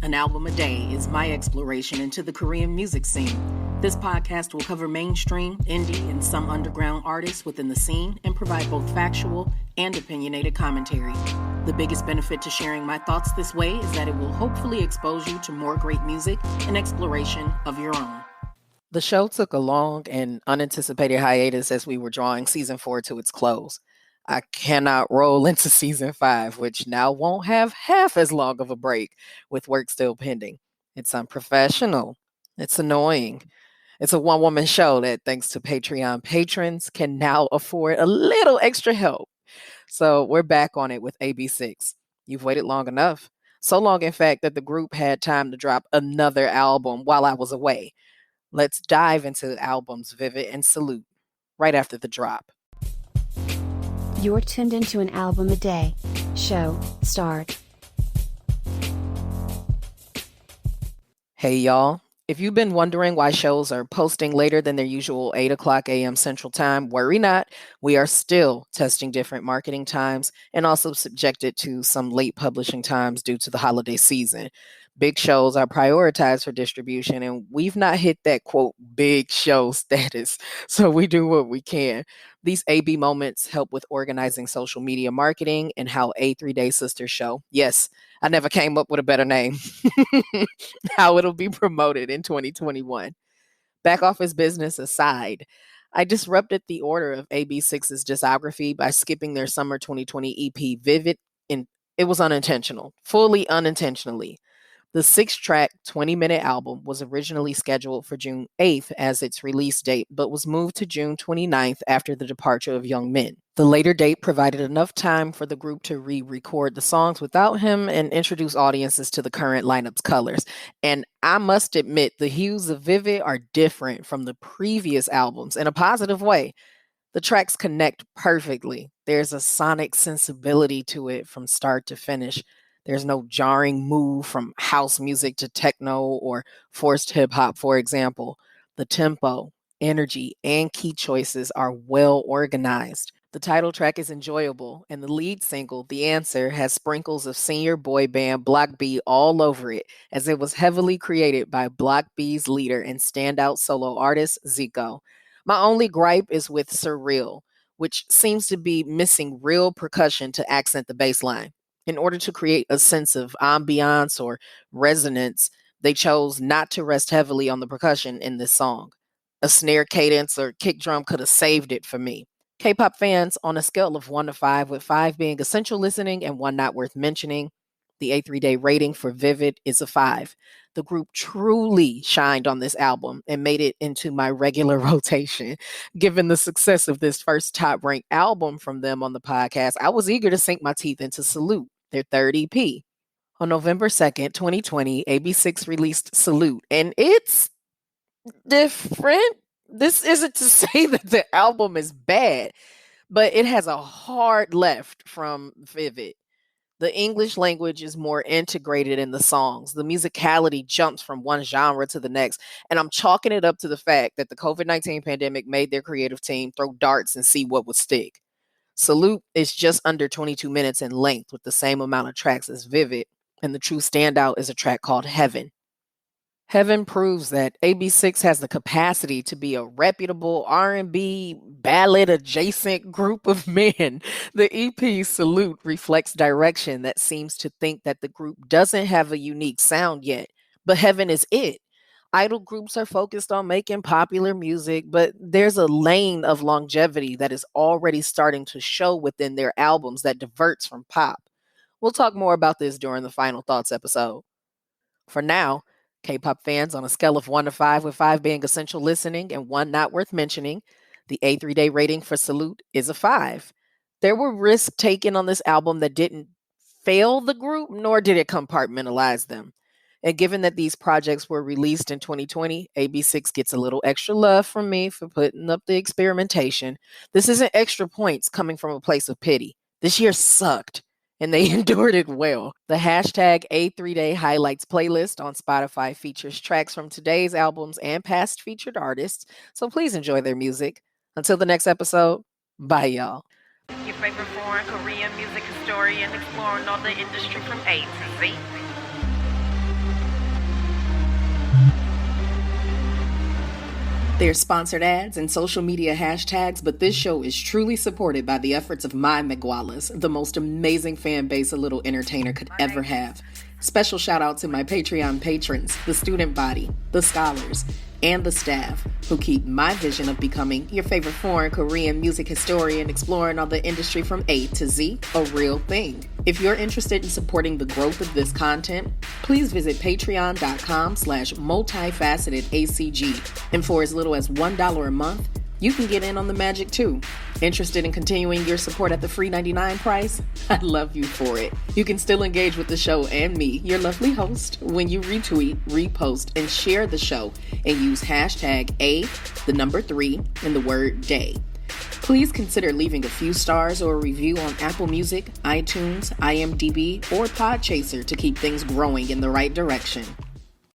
An Album a Day is my exploration into the Korean music scene. This podcast will cover mainstream, indie, and some underground artists within the scene and provide both factual and opinionated commentary. The biggest benefit to sharing my thoughts this way is that it will hopefully expose you to more great music and exploration of your own. The show took a long and unanticipated hiatus as we were drawing season 4 to its close. I cannot roll into season 5, which now won't have half as long of a break with work still pending. It's unprofessional. It's annoying. It's a one-woman show that, thanks to Patreon patrons, can now afford a little extra help. So we're back on it with AB6. You've waited long enough. So long, in fact, that the group had time to drop another album while I was away. Let's dive into the albums Vivid and Salute right after the drop. You're tuned into An Album a Day. Show, start. Hey y'all. If you've been wondering why shows are posting later than their usual 8 o'clock a.m. Central Time, worry not. We are still testing different marketing times and also subjected to some late publishing times due to the holiday season. Big shows are prioritized for distribution, and we've not hit that, quote, big show status, so we do what we can. These AB moments help with organizing social media marketing and how A3-Day Sisters show. Yes, I never came up with a better name. How it'll be promoted in 2021. Back office business aside, I disrupted the order of AB6IX's discography by skipping their summer 2020 EP Vivid, and it was unintentional, fully unintentionally. The 6-track, 20-minute album was originally scheduled for June 8th as its release date, but was moved to June 29th after the departure of Youngmin. The later date provided enough time for the group to re-record the songs without him and introduce audiences to the current lineup's colors. And I must admit, the hues of Vivid are different from the previous albums in a positive way. The tracks connect perfectly. There's a sonic sensibility to it from start to finish. There's no jarring move from house music to techno or forced hip hop, for example. The tempo, energy, and key choices are well organized. The title track is enjoyable, and the lead single, The Answer, has sprinkles of senior boy band Block B all over it, as it was heavily created by Block B's leader and standout solo artist, Zico. My only gripe is with Surreal, which seems to be missing real percussion to accent the bass line. In order to create a sense of ambiance or resonance, they chose not to rest heavily on the percussion in this song. A snare cadence or kick drum could have saved it for me. K-pop fans, on a scale of 1 to 5, with 5 being essential listening and 1 not worth mentioning, the A3-Day rating for Vivid is a 5. The group truly shined on this album and made it into my regular rotation. Given the success of this first top-ranked album from them on the podcast, I was eager to sink my teeth into Salute, their third EP. On November 2nd, 2020, AB6 released Salute, and it's different. This isn't to say that the album is bad, but it has a hard left from Vivid. The English language is more integrated in the songs. The musicality jumps from one genre to the next. And I'm chalking it up to the fact that the COVID-19 pandemic made their creative team throw darts and see what would stick. Salute is just under 22 minutes in length with the same amount of tracks as Vivid. And the true standout is a track called Heaven. Heaven proves that AB6 has the capacity to be a reputable R&B ballad adjacent group of men. The EP Salute reflects direction that seems to think that the group doesn't have a unique sound yet, but Heaven is it. Idol groups are focused on making popular music, but there's a lane of longevity that is already starting to show within their albums that diverts from pop. We'll talk more about this during the Final Thoughts episode. For now, K-pop fans, on a scale of 1 to 5, with 5 being essential listening and 1 not worth mentioning, the A3-Day rating for Salute is a 5. There were risks taken on this album that didn't fail the group, nor did it compartmentalize them. And given that these projects were released in 2020, AB6 gets a little extra love from me for putting up the experimentation. This isn't extra points coming from a place of pity. This year sucked, and they endured it well. The hashtag A3-Day Highlights playlist on Spotify features tracks from today's albums and past featured artists, so please enjoy their music. Until the next episode, bye y'all. Your favorite foreign Korean music historian exploring all the industry from A to Z. There's sponsored ads and social media hashtags, but this show is truly supported by the efforts of my Migualas, the most amazing fan base a little entertainer could ever have. Special shout out to my Patreon patrons, the student body, the scholars, and the staff who keep my vision of becoming your favorite foreign Korean music historian exploring all the industry from A to Z a real thing. If you're interested in supporting the growth of this content, please visit patreon.com/multifacetedACG. And for as little as $1 a month, you can get in on the magic too. Interested in continuing your support at the free $99 price? I'd love you for it. You can still engage with the show and me, your lovely host, when you retweet, repost, and share the show and use hashtag A3 and the word day. Please consider leaving a few stars or a review on Apple Music, iTunes, IMDb, or Podchaser to keep things growing in the right direction.